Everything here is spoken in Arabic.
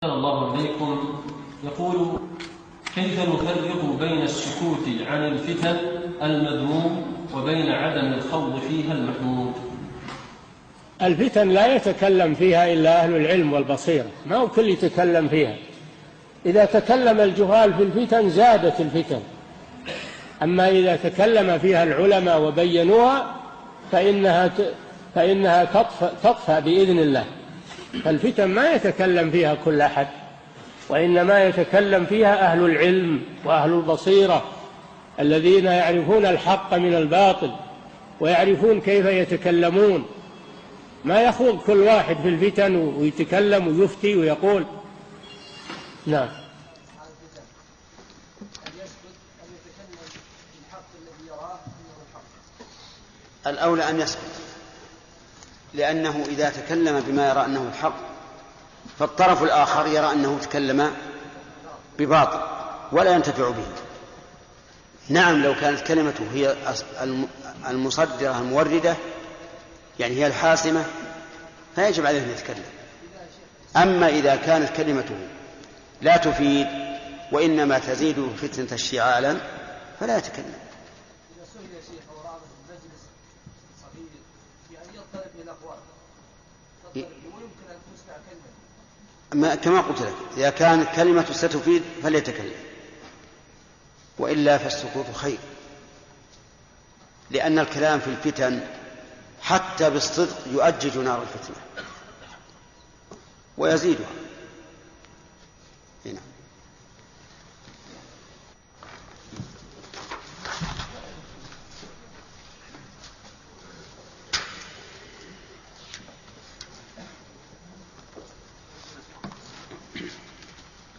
الله إليكم يقول: كيف نفرق بين السكوت عن الفتن المذموم وبين عدم الخوض فيها المحمود؟ الفتن لا يتكلم فيها إلا أهل العلم والبصيرة، ما هو كل يتكلم فيها. إذا تكلم الجهال في الفتن زادت الفتن، أما إذا تكلم فيها العلماء وبينوها فإنها تطفى بإذن الله. فالفتن ما يتكلم فيها كل أحد، وإنما يتكلم فيها أهل العلم وأهل البصيرة الذين يعرفون الحق من الباطل ويعرفون كيف يتكلمون. ما يخوض كل واحد في الفتن ويتكلم ويفتي ويقول. نعم. الأولى أن يسكت، لأنه إذا تكلم بما يرى أنه الحق فالطرف الآخر يرى أنه تكلم بباطل ولا ينتفع به. نعم، لو كانت كلمته هي المصدرة الموردة، يعني هي الحاسمة، فيجب عليه أن يتكلم. أما إذا كانت كلمته لا تفيد وإنما تزيد فتنة اشتعالا فلا يتكلم. إذا سئل يا شيخ ورأى مجلس صغير يعني يضطرب إلى الأقوال ويمكن أن تسمع كلمة، كما قلت لك، إذا كانت كلمة ستفيد فليتكلم، وإلا فالسكوت خير، لأن الكلام في الفتن حتى بالصدق يؤجج نار الفتنة ويزيدها. هنا